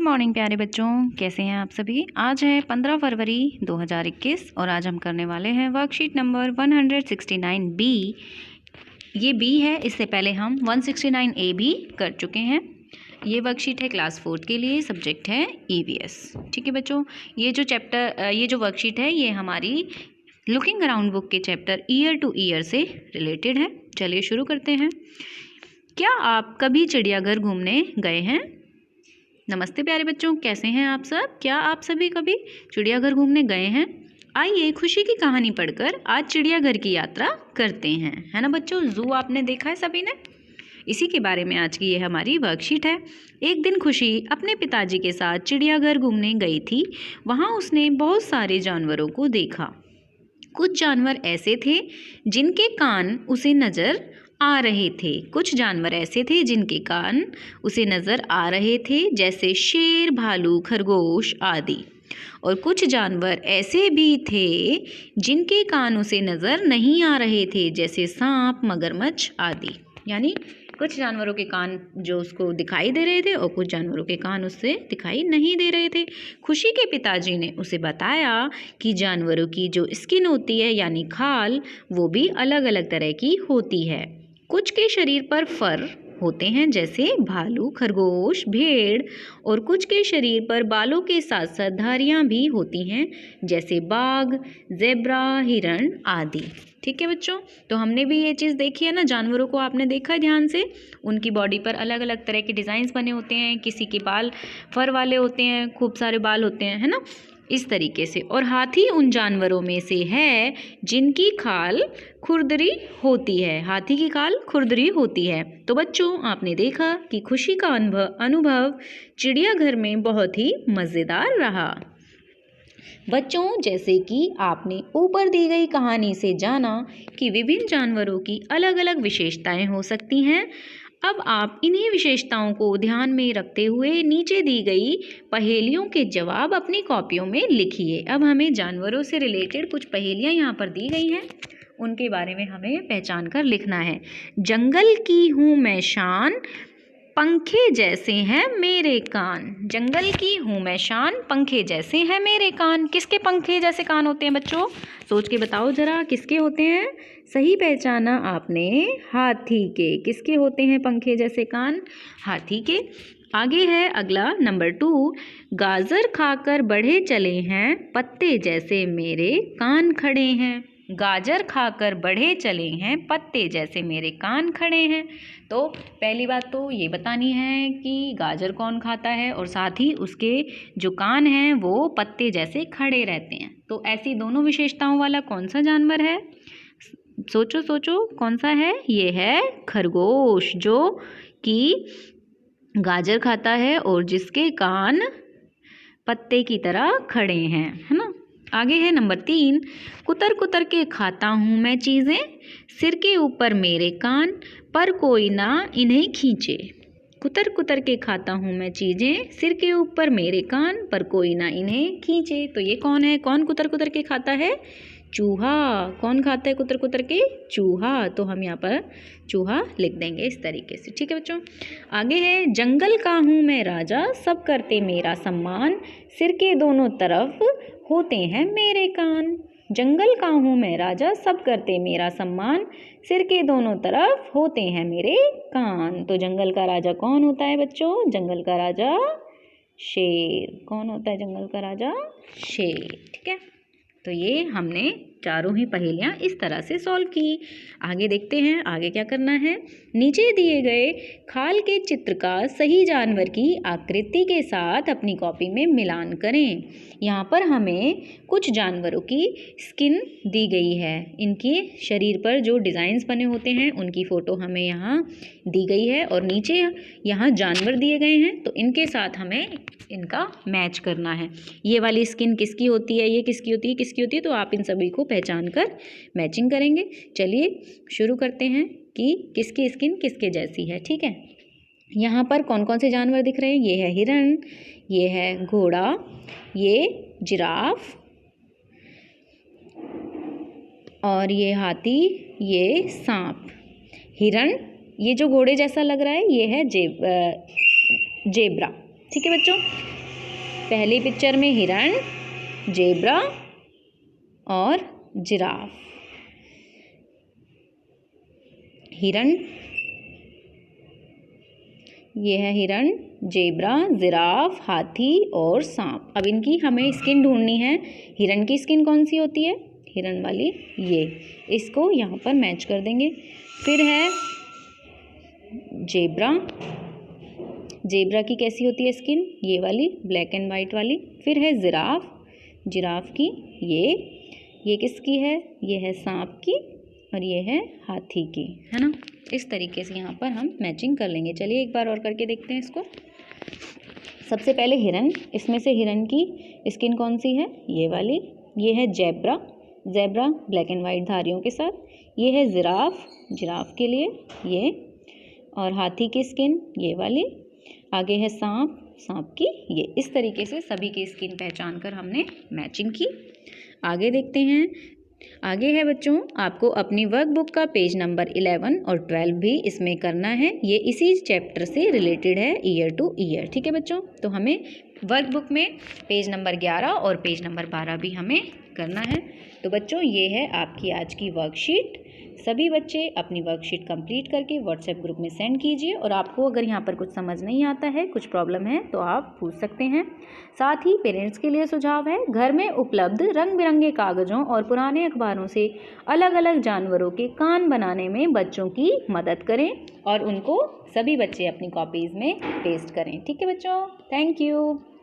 Morning प्यारे बच्चों, कैसे हैं आप सभी। आज है 15 फरवरी 2021 और आज हम करने वाले हैं वर्कशीट नंबर 169 बी। ये बी है, इससे पहले हम 169 ए भी कर चुके हैं। ये वर्कशीट है क्लास 4 के लिए, सब्जेक्ट है ईवीएस। ठीक है बच्चों, ये जो वर्कशीट है ये हमारी लुकिंग अराउंड बुक के चैप्टर ईयर टू ईयर से रिलेटेड है। चलिए शुरू करते हैं। क्या आप कभी चिड़ियाघर घूमने गए हैं? नमस्ते प्यारे बच्चों, कैसे हैं आप सब। क्या आप सभी कभी चिड़ियाघर घूमने गए हैं? आइए खुशी की कहानी पढ़कर आज चिड़ियाघर की यात्रा करते हैं, है ना बच्चों। जू आपने देखा है सभी ने, इसी के बारे में आज की ये हमारी वर्कशीट है। एक दिन खुशी अपने पिताजी के साथ चिड़ियाघर घूमने गई थी। वहाँ उसने बहुत सारे जानवरों को देखा। कुछ जानवर ऐसे थे जिनके कान उसे नज़र आ रहे थे। कुछ जानवर ऐसे थे जिनके कान उसे नज़र आ रहे थे, जैसे शेर, भालू, खरगोश आदि। और कुछ जानवर ऐसे भी थे जिनके कान उसे नज़र नहीं आ रहे थे, जैसे सांप, मगरमच्छ आदि। यानी कुछ जानवरों के कान जो उसको दिखाई दे रहे थे और कुछ जानवरों के कान उससे दिखाई नहीं दे रहे थे। खुशी के पिताजी ने उसे बताया कि जानवरों की जो स्किन होती है यानी खाल, वो भी अलग अलग तरह की होती है। कुछ के शरीर पर फर होते हैं जैसे भालू, खरगोश, भेड़, और कुछ के शरीर पर बालों के साथ साथ धारियाँ भी होती हैं जैसे बाघ, ज़ेब्रा, हिरण आदि। ठीक है बच्चों, तो हमने भी ये चीज़ देखी है ना। जानवरों को आपने देखा है ध्यान से, उनकी बॉडी पर अलग अलग तरह के डिज़ाइंस बने होते हैं। किसी के बाल फर वाले होते हैं, खूब सारे बाल होते हैं, है ना, इस तरीके से। और हाथी उन जानवरों में से है जिनकी खाल खुरदरी होती है। हाथी की खाल खुरदरी होती है। तो बच्चों, आपने देखा कि खुशी का अनुभव चिड़ियाघर में बहुत ही मज़ेदार रहा। बच्चों, जैसे कि आपने ऊपर दी गई कहानी से जाना कि विभिन्न जानवरों की अलग अलग विशेषताएं हो सकती हैं। अब आप इन्हीं विशेषताओं को ध्यान में रखते हुए नीचे दी गई पहेलियों के जवाब अपनी कॉपियों में लिखिए। अब हमें जानवरों से रिलेटेड कुछ पहेलियां यहाँ पर दी गई हैं, उनके बारे में हमें पहचान कर लिखना है। जंगल की हूँ मैं शान, पंखे जैसे हैं मेरे कान। जंगल की हूँ मैं शान, पंखे जैसे हैं मेरे कान। किसके पंखे जैसे कान होते हैं बच्चों? सोच के बताओ जरा, किसके होते हैं? सही पहचाना आपने, हाथी के। किसके होते हैं पंखे जैसे कान? हाथी के। आगे है अगला नंबर 2, गाजर खाकर बढ़े चले हैं, पत्ते जैसे मेरे कान खड़े हैं। गाजर खाकर बढ़े चले हैं, पत्ते जैसे मेरे कान खड़े हैं। तो पहली बात तो ये बतानी है कि गाजर कौन खाता है, और साथ ही उसके जो कान हैं वो पत्ते जैसे खड़े रहते हैं। तो ऐसी दोनों विशेषताओं वाला कौन सा जानवर है? सोचो सोचो, कौन सा है? ये है खरगोश, जो कि गाजर खाता है और जिसके कान पत्ते की तरह खड़े हैं, है ना। आगे है नंबर 3, कुतर कुतर के खाता हूँ मैं चीज़ें, सिर के ऊपर मेरे कान, पर कोई ना इन्हें खींचे। कुतर कुतर के खाता हूँ मैं चीज़ें, सिर के ऊपर मेरे कान, पर कोई ना इन्हें खींचे। तो ये कौन है? कौन कुतर कुतर के खाता है? चूहा। कौन खाता है कुतर कुतर के? चूहा। तो हम यहाँ पर चूहा लिख देंगे इस तरीके से। ठीक है बच्चों, आगे है जंगल का हूँ मैं राजा, सब करते मेरा सम्मान, सिर के दोनों तरफ होते हैं मेरे कान। जंगल का हूँ मैं राजा, सब करते मेरा सम्मान, सिर के दोनों तरफ होते हैं मेरे कान। तो जंगल का राजा कौन होता है बच्चों? जंगल का राजा शेर। कौन होता है जंगल का राजा? शेर। ठीक है, तो ये हमने चारों ही पहेलियाँ इस तरह से सॉल्व की। आगे देखते हैं आगे क्या करना है। नीचे दिए गए खाल के चित्र का सही जानवर की आकृति के साथ अपनी कॉपी में मिलान करें। यहाँ पर हमें कुछ जानवरों की स्किन दी गई है, इनके शरीर पर जो डिज़ाइंस बने होते हैं उनकी फ़ोटो हमें यहाँ दी गई है, और नीचे यहाँ जानवर दिए गए हैं, तो इनके साथ हमें इनका मैच करना है। ये वाली स्किन किसकी होती है, ये किसकी होती है, किसकी होती है, तो आप इन सभी को पहचान कर मैचिंग करेंगे। चलिए शुरू करते हैं कि किसकी स्किन किसके जैसी है। ठीक है, यहाँ पर कौन कौन से जानवर दिख रहे हैं? ये है हिरण, ये है घोड़ा, ये जिराफ, और ये हाथी, ये सांप। हिरण, ये जो घोड़े जैसा लग रहा है ये है जेब्रा। ठीक है बच्चों, पहली पिक्चर में हिरण, जेब्रा और जिराफ। हिरण, ये है हिरण, जेब्रा, जिराफ, हाथी और सांप। अब इनकी हमें स्किन ढूंढनी है। हिरण की स्किन कौन सी होती है? हिरण वाली ये। इसको यहाँ पर मैच कर देंगे। फिर है जेब्रा। जेब्रा की कैसी होती है स्किन? ये वाली, ब्लैक एंड वाइट वाली। फिर है जिराफ। जिराफ की ये किसकी है? ये है सांप की और ये है हाथी की, है ना। इस तरीके से यहाँ पर हम मैचिंग कर लेंगे। चलिए एक बार और करके देखते हैं इसको। सबसे पहले हिरण, इसमें से हिरण की स्किन कौन सी है? ये वाली। ये है zebra, zebra black and white धारियों के साथ। ये है जिराफ, जिराफ के लिए ये। और हाथी की स्किन ये वाली। आगे है सांप, सांप की ये। इस तरीके से सभी की स्किन पहचान कर हमने मैचिंग की। आगे देखते हैं। आगे है बच्चों, आपको अपनी वर्कबुक का पेज नंबर 11 और 12 भी इसमें करना है। ये इसी चैप्टर से रिलेटेड है, ईयर टू ईयर। ठीक है बच्चों, तो हमें वर्कबुक में पेज नंबर 11 और पेज नंबर 12 भी हमें करना है। तो बच्चों ये है आपकी आज की वर्कशीट। सभी बच्चे अपनी वर्कशीट कंप्लीट करके व्हाट्सएप ग्रुप में सेंड कीजिए। और आपको अगर यहाँ पर कुछ समझ नहीं आता है, कुछ प्रॉब्लम है, तो आप पूछ सकते हैं। साथ ही पेरेंट्स के लिए सुझाव है, घर में उपलब्ध रंग बिरंगे कागज़ों और पुराने अखबारों से अलग अलग जानवरों के कान बनाने में बच्चों की मदद करें और उनको सभी बच्चे अपनी कॉपीज़ में पेस्ट करें। ठीक है बच्चों, थैंक यू।